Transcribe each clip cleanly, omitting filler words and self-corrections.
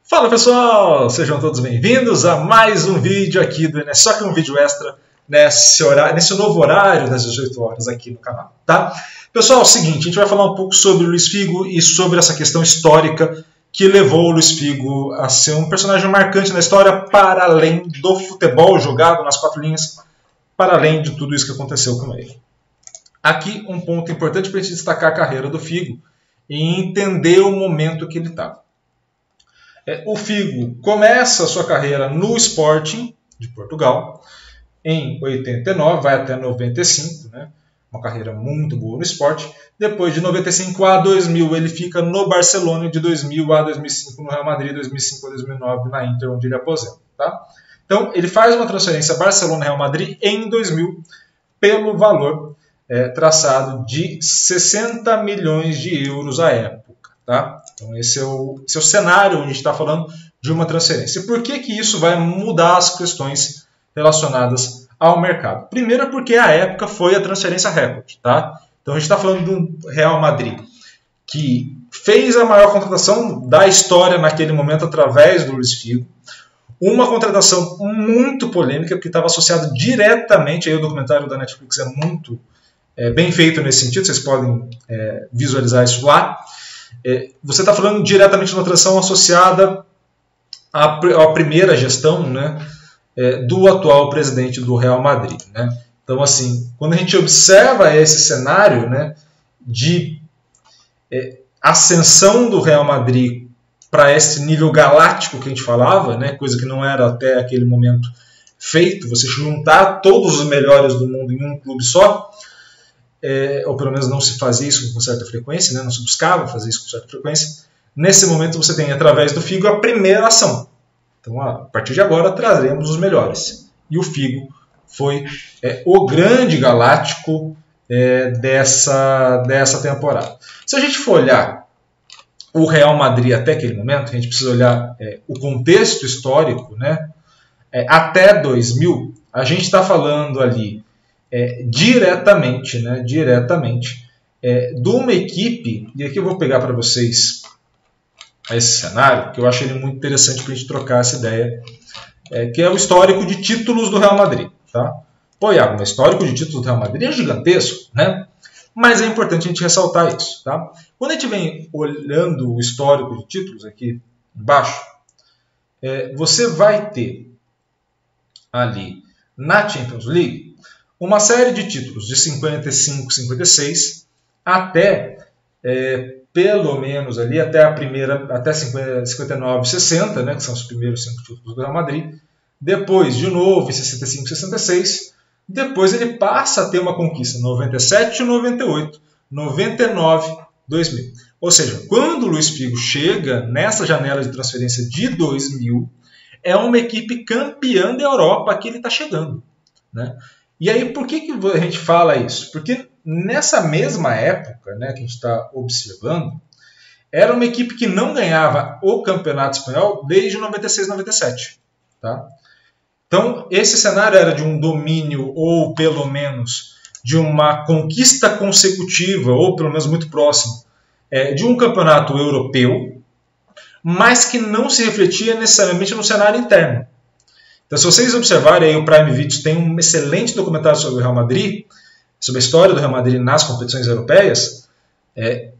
Fala pessoal, sejam todos bem-vindos a mais um vídeo aqui do Enes, só que um vídeo extra nesse novo horário das 18 horas aqui no canal, tá? Pessoal, é o seguinte, a gente vai falar um pouco sobre o Luiz Figo e sobre essa questão histórica que levou o Luiz Figo a ser um personagem marcante na história para além do futebol jogado nas quatro linhas, para além de tudo isso que aconteceu com ele. Aqui um ponto importante para a gente destacar a carreira do Figo e entender o momento que ele estava. O Figo começa a sua carreira no Sporting de Portugal em 89, vai até 95, né? Uma carreira muito boa no Sporting. Depois de 95 a 2000 ele fica no Barcelona, de 2000 a 2005 no Real Madrid, 2005 a 2009 na Inter, onde ele aposenta. Tá? Então ele faz uma transferência Barcelona-Real Madrid em 2000 pelo valor traçado de 60 milhões de euros à época. Tá? Então esse é o cenário onde a gente está falando de uma transferência. Por que isso vai mudar as questões relacionadas ao mercado? Primeiro porque a época foi a transferência recorde. Tá? Então a gente está falando de um Real Madrid que fez a maior contratação da história naquele momento através do Luiz Figo. Uma contratação muito polêmica, porque estava associada diretamente, aí o documentário da Netflix é muito bem feito nesse sentido, vocês podem visualizar isso lá. Você está falando diretamente de uma transação associada à primeira gestão, né, do atual presidente do Real Madrid. Né? Então, assim, quando a gente observa esse cenário, né, de ascensão do Real Madrid para esse nível galáctico que a gente falava, né, coisa que não era até aquele momento feito, você juntar todos os melhores do mundo em um clube só, ou pelo menos não se fazia isso com certa frequência, né? Não se buscava fazer isso com certa frequência. Nesse momento você tem, através do Figo, a primeira ação. Então, a partir de agora, traremos os melhores. E o Figo foi o grande galáctico dessa temporada. Se a gente for olhar o Real Madrid até aquele momento, a gente precisa olhar o contexto histórico, né? Até 2000, a gente está falando ali diretamente de uma equipe, e aqui eu vou pegar para vocês esse cenário, que eu acho ele muito interessante para a gente trocar essa ideia, que é o histórico de títulos do Real Madrid. Tá? Pô, Iago, o histórico de títulos do Real Madrid é gigantesco, né? Mas é importante a gente ressaltar isso. Tá? Quando a gente vem olhando o histórico de títulos aqui embaixo, você vai ter ali na Champions League uma série de títulos de 55, 56 até pelo menos ali até 59, 60, né, que são os primeiros 5 títulos do Real Madrid. Depois, de novo, em 65, 66. Depois ele passa a ter uma conquista 97, 98, 99, 2000. Ou seja, quando o Luiz Figo chega nessa janela de transferência de 2000, é uma equipe campeã da Europa que ele está chegando. Né? E aí, por que a gente fala isso? Porque nessa mesma época, né, que a gente está observando, era uma equipe que não ganhava o Campeonato Espanhol desde 96, 97. Tá? Então, esse cenário era de um domínio, ou pelo menos de uma conquista consecutiva, ou pelo menos muito próximo, de um campeonato europeu, mas que não se refletia necessariamente no cenário interno. Então, se vocês observarem, aí, o Prime Video tem um excelente documentário sobre o Real Madrid, sobre a história do Real Madrid nas competições europeias.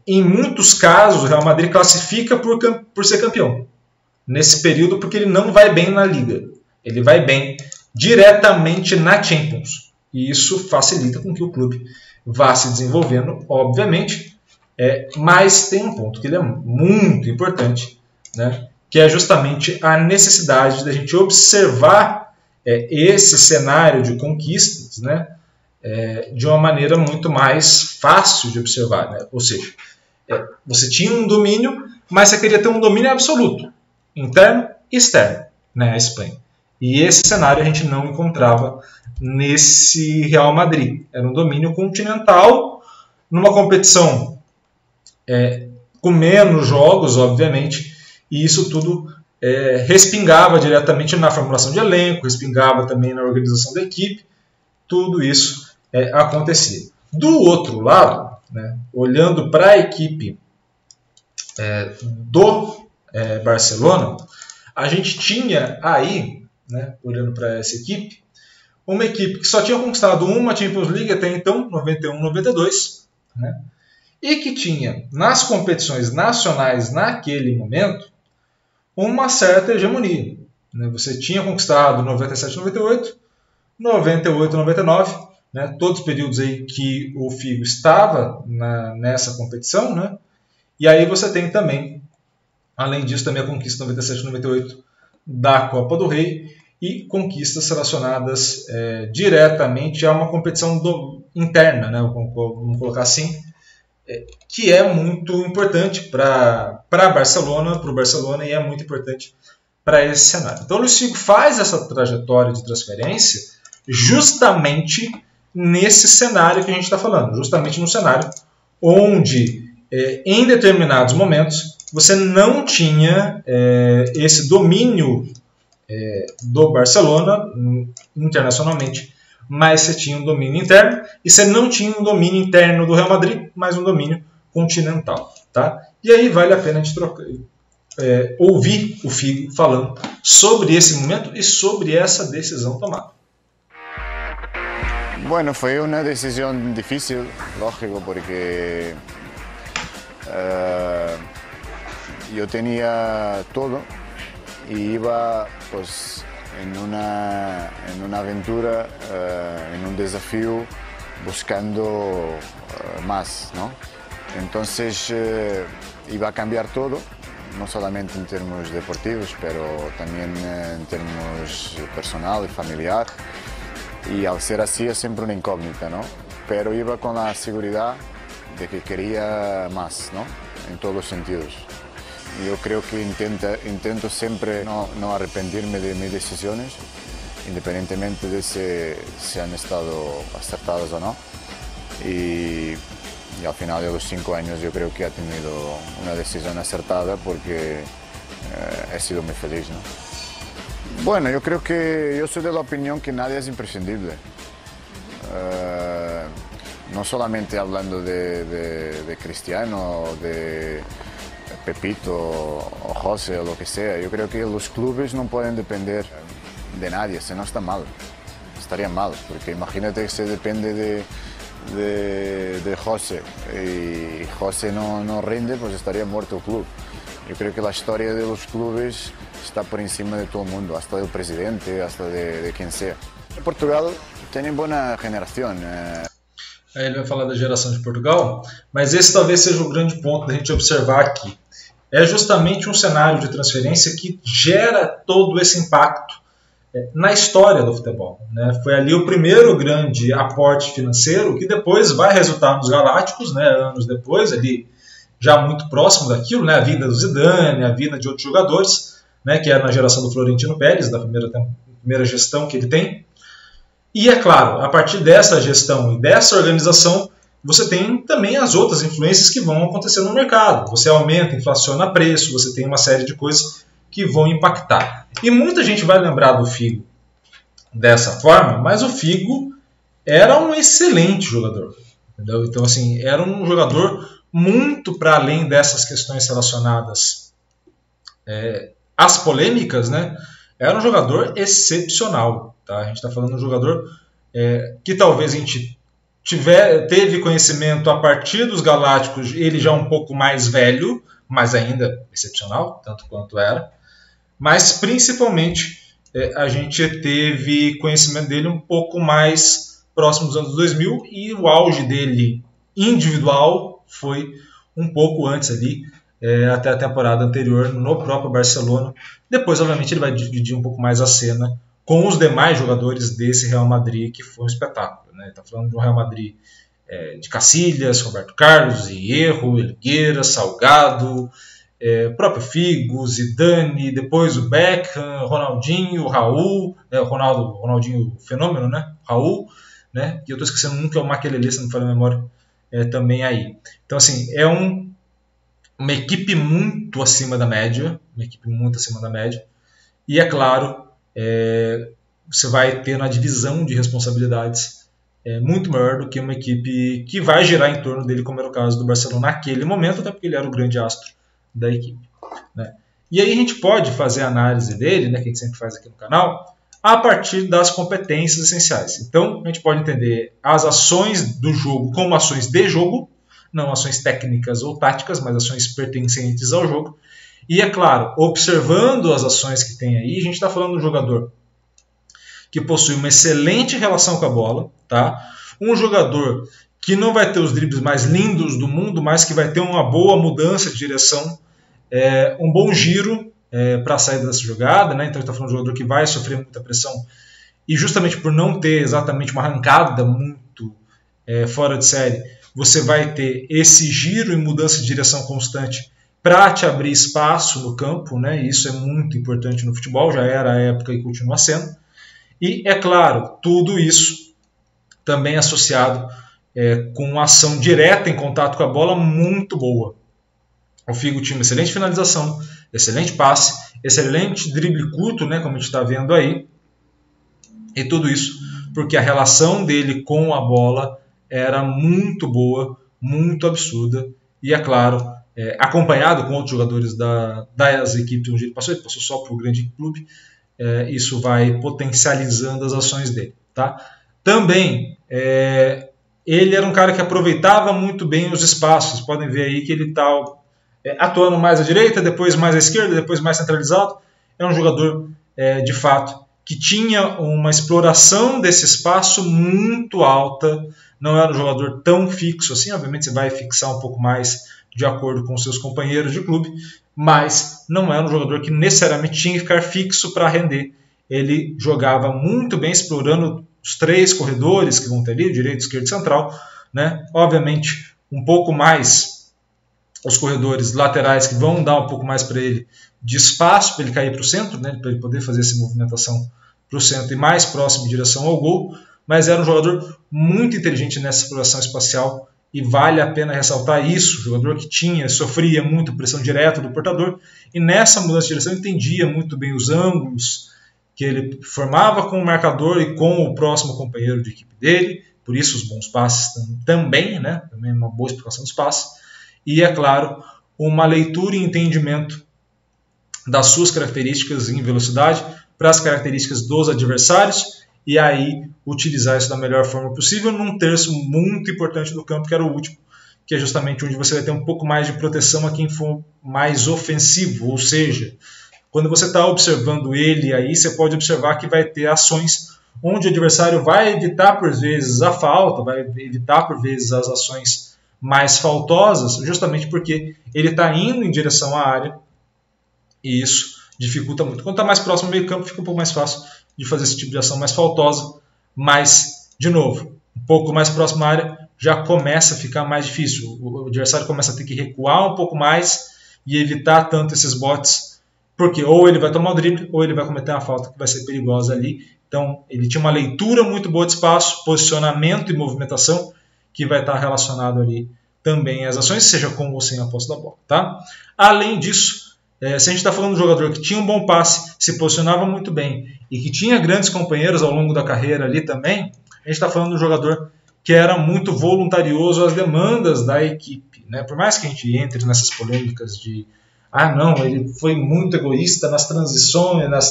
Em muitos casos, o Real Madrid classifica por ser campeão. Nesse período, porque ele não vai bem na Liga. Ele vai bem diretamente na Champions. E isso facilita com que o clube vá se desenvolvendo, obviamente. Mas tem um ponto que ele é muito importante, né? Que é justamente a necessidade da gente observar esse cenário de conquistas, né, de uma maneira muito mais fácil de observar. Né? Ou seja, você tinha um domínio, mas você queria ter um domínio absoluto, interno e externo, né, a Espanha. E esse cenário a gente não encontrava nesse Real Madrid. Era um domínio continental, numa competição com menos jogos, obviamente, e isso tudo respingava diretamente na formulação de elenco, respingava também na organização da equipe, tudo isso acontecia. Do outro lado, né, olhando para a equipe do Barcelona, a gente tinha aí, né, olhando para essa equipe, uma equipe que só tinha conquistado uma Champions League até então, 91-92, né, e que tinha, nas competições nacionais naquele momento, uma certa hegemonia. Né? Você tinha conquistado 97-98, 98-99, né? Todos os períodos aí que o Figo estava nessa competição, né? E aí você tem também, além disso, também a conquista 97-98 da Copa do Rei e conquistas relacionadas diretamente a uma competição interna, né? Vamos colocar assim, que é muito importante para Barcelona, para o Barcelona, e é muito importante para esse cenário. Então o Luís Figo faz essa trajetória de transferência justamente nesse cenário que a gente está falando, justamente no cenário onde, em determinados momentos, você não tinha esse domínio do Barcelona internacionalmente, mas você tinha um domínio interno, e você não tinha um domínio interno do Real Madrid, mas um domínio continental. Tá? E aí vale a pena a gente ouvir o Figo falando sobre esse momento e sobre essa decisão tomada. Bueno, fue una decisión difícil, lógico, porque yo tenía todo y iba pues en una aventura, en un desafío, buscando más, ¿no? Entonces iba a cambiar todo, no solamente en términos deportivos, pero también en términos personal y familiar. Y al ser así es siempre una incógnita, ¿no? Pero iba con la seguridad de que quería más, ¿no? En todos los sentidos. Yo creo que intento siempre no arrepentirme de mis decisiones, independientemente de si han estado acertadas o no. Y al final de los 5 años yo creo que he tenido una decisión acertada porque he sido muy feliz, ¿no? Bueno, yo creo que yo soy de la opinión que nadie es imprescindible. No solamente hablando de Cristiano, de Pepito o José o lo que sea. Yo creo que los clubes no pueden depender de nadie, si no está mal. Estaría mal, porque imagínate que se depende de José y José no rinde, pues estaría muerto el club. Yo creo que la historia de los clubes está por encima de todo el mundo, hasta del presidente, hasta de quien sea. Portugal tem boa geração. Aí ele vai falar da geração de Portugal, mas esse talvez seja o grande ponto da gente observar aqui. É justamente um cenário de transferência que gera todo esse impacto na história do futebol. Né? Foi ali o primeiro grande aporte financeiro que depois vai resultar nos Galácticos, né? Anos depois, ali já muito próximo daquilo, né? A vida do Zidane, a vida de outros jogadores, né? Que é na geração do Florentino Pérez, da primeira gestão que ele tem. E é claro, a partir dessa gestão e dessa organização, você tem também as outras influências que vão acontecer no mercado. Você aumenta, inflaciona preço, você tem uma série de coisas que vão impactar. E muita gente vai lembrar do Figo dessa forma, mas o Figo era um excelente jogador. Entendeu? Então, assim, era um jogador muito para além dessas questões relacionadas às polêmicas, né? Era um jogador excepcional. Tá? A gente está falando de um jogador que talvez a gente teve conhecimento a partir dos Galácticos, ele já um pouco mais velho, mas ainda excepcional, tanto quanto era. Mas principalmente a gente teve conhecimento dele um pouco mais próximo dos anos 2000 e o auge dele individual foi um pouco antes ali, até a temporada anterior no próprio Barcelona. Depois, obviamente, ele vai dividir um pouco mais a cena com os demais jogadores desse Real Madrid, que foi um espetáculo. Né? Está falando de um Real Madrid de Casillas, Roberto Carlos, Hierro, Helguera, Salgado, próprio Figo, Zidane, depois o Beckham, Ronaldinho, Raul, Ronaldinho fenômeno, né? Raul, né? E eu estou esquecendo um que é o Makelele, se não me falha a memória, também aí. Então, assim, é uma equipe muito acima da média, e é claro, você vai ter na divisão de responsabilidades muito maior do que uma equipe que vai girar em torno dele, como era o caso do Barcelona naquele momento, até porque ele era o grande astro da equipe. Né? E aí a gente pode fazer a análise dele, né, que a gente sempre faz aqui no canal, a partir das competências essenciais. Então, a gente pode entender as ações do jogo como ações de jogo, não ações técnicas ou táticas, mas ações pertencentes ao jogo. E, é claro, observando as ações que tem aí, a gente está falando de um jogador que possui uma excelente relação com a bola, tá? Um jogador que não vai ter os dribles mais lindos do mundo, mas que vai ter uma boa mudança de direção, um bom giro para a saída dessa jogada, né? Então a gente está falando de um jogador que vai sofrer muita pressão e justamente por não ter exatamente uma arrancada muito fora de série, você vai ter esse giro e mudança de direção constante para te abrir espaço no campo, né? E isso é muito importante no futebol, já era a época e continua sendo. E, é claro, tudo isso também associado com uma ação direta em contato com a bola muito boa. O Figo tinha uma excelente finalização, excelente passe, excelente drible curto, né, como a gente está vendo aí. E tudo isso porque a relação dele com a bola era muito boa, muito absurda. E, é claro, acompanhado com outros jogadores das equipes onde ele passou só para o grande clube, isso vai potencializando as ações dele. Tá? Também, ele era um cara que aproveitava muito bem os espaços. Podem ver aí que ele está atuando mais à direita, depois mais à esquerda, depois mais centralizado. É um jogador, de fato, que tinha uma exploração desse espaço muito alta. Não era um jogador tão fixo assim. Obviamente você vai fixar um pouco mais de acordo com seus companheiros de clube, mas não era um jogador que necessariamente tinha que ficar fixo para render. Ele jogava muito bem explorando os 3 corredores que vão ter ali, direito, esquerdo e central, né? Obviamente um pouco mais os corredores laterais que vão dar um pouco mais para ele de espaço para ele cair para o centro, né? Para ele poder fazer essa movimentação para o centro e mais próximo em direção ao gol, mas era um jogador muito inteligente nessa exploração espacial e vale a pena ressaltar isso, jogador que sofria muito pressão direta do portador e nessa mudança de direção entendia muito bem os ângulos que ele formava com o marcador e com o próximo companheiro de equipe dele, por isso os bons passes também, né? Também uma boa explicação dos passes, e, é claro, uma leitura e entendimento das suas características em velocidade para as características dos adversários e aí utilizar isso da melhor forma possível num terço muito importante do campo, que era o último, que é justamente onde você vai ter um pouco mais de proteção a quem for mais ofensivo, ou seja, quando você está observando ele aí, você pode observar que vai ter ações onde o adversário vai evitar por vezes a falta, vai evitar por vezes as ações mais faltosas, justamente porque ele está indo em direção à área e isso dificulta muito. Quando está mais próximo do meio campo, fica um pouco mais fácil de fazer esse tipo de ação mais faltosa, mas, de novo, um pouco mais próximo à área já começa a ficar mais difícil. O adversário começa a ter que recuar um pouco mais e evitar tanto esses botes, porque ou ele vai tomar o drible ou ele vai cometer uma falta que vai ser perigosa ali. Então, ele tinha uma leitura muito boa de espaço, posicionamento e movimentação, que vai estar relacionado ali também às ações, seja com ou sem a posse da bola. Tá? Além disso, se a gente está falando de um jogador que tinha um bom passe, se posicionava muito bem e que tinha grandes companheiros ao longo da carreira ali também, a gente está falando de um jogador que era muito voluntarioso às demandas da equipe. Né? Por mais que a gente entre nessas polêmicas de não, ele foi muito egoísta nas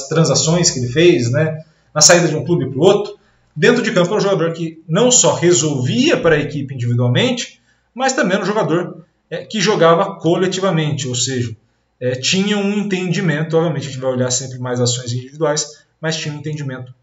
transações que ele fez, né? Na saída de um clube para o outro, dentro de campo é um jogador que não só resolvia para a equipe individualmente, mas também era um jogador que jogava coletivamente, ou seja, tinha um entendimento, obviamente a gente vai olhar sempre mais ações individuais, mas tinha um entendimento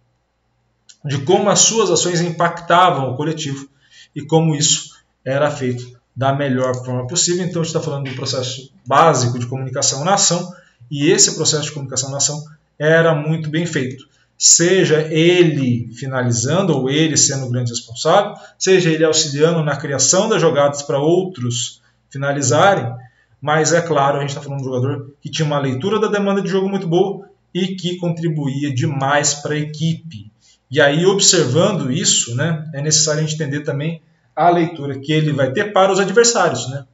de como as suas ações impactavam o coletivo e como isso era feito da melhor forma possível. Então a gente está falando de um processo básico de comunicação na ação e esse processo de comunicação na ação era muito bem feito. Seja ele finalizando ou ele sendo o grande responsável, seja ele auxiliando na criação das jogadas para outros finalizarem, mas é claro, a gente está falando de um jogador que tinha uma leitura da demanda de jogo muito boa e que contribuía demais para a equipe. E aí, observando isso, né, é necessário a gente entender também a leitura que ele vai ter para os adversários. Né?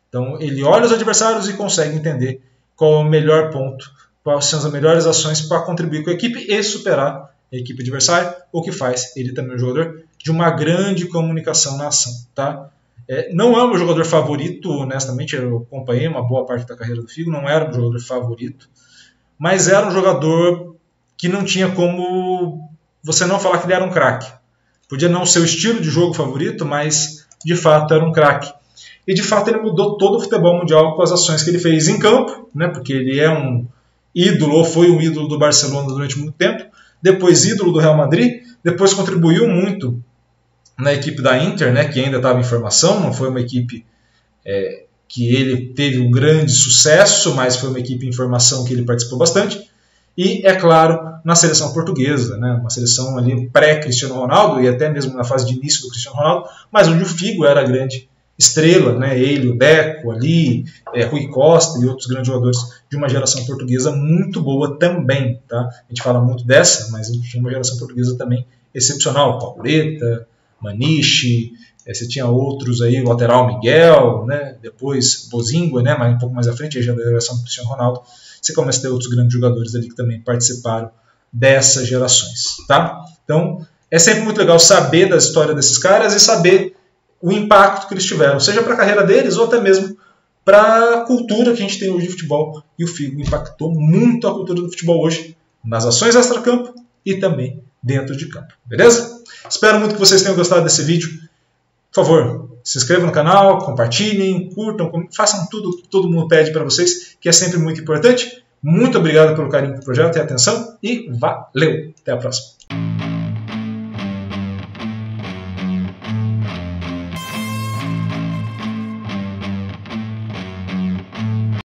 Então, ele olha os adversários e consegue entender qual é o melhor ponto, quais são as melhores ações para contribuir com a equipe e superar a equipe adversária, o que faz ele também um jogador de uma grande comunicação na ação. Tá? Não é o meu jogador favorito, honestamente, eu acompanhei uma boa parte da carreira do Figo, não era o meu jogador favorito, mas era um jogador que não tinha como você não falar que ele era um craque. Podia não ser o estilo de jogo favorito, mas de fato era um craque. E de fato ele mudou todo o futebol mundial com as ações que ele fez em campo, né, porque ele é um ídolo, ou foi um ídolo do Barcelona durante muito tempo, depois ídolo do Real Madrid, depois contribuiu muito na equipe da Inter, né, que ainda estava em formação, não foi uma equipe que ele teve um grande sucesso, mas foi uma equipe em formação que ele participou bastante. E, é claro, na seleção portuguesa, né, uma seleção ali pré-Cristiano Ronaldo, e até mesmo na fase de início do Cristiano Ronaldo, mas onde o Figo era a grande estrela, né, ele, o Deco ali, Rui Costa e outros grandes jogadores de uma geração portuguesa muito boa também. Tá? A gente fala muito dessa, mas a gente tinha uma geração portuguesa também excepcional, Pauleta, Maniche, você tinha outros aí, o lateral Miguel, né, depois Bozingua, né, mas um pouco mais à frente, já da geração do Cristiano Ronaldo, você começa a ter outros grandes jogadores ali que também participaram dessas gerações. Tá? Então, é sempre muito legal saber da história desses caras e saber o impacto que eles tiveram, seja para a carreira deles ou até mesmo para a cultura que a gente tem hoje de futebol. E o Figo impactou muito a cultura do futebol hoje, nas ações extra-campo e também dentro de campo. Beleza? Espero muito que vocês tenham gostado desse vídeo. Por favor, se inscrevam no canal, compartilhem, curtam, façam tudo que todo mundo pede para vocês, que é sempre muito importante. Muito obrigado pelo carinho do projeto e atenção, e valeu! Até a próxima!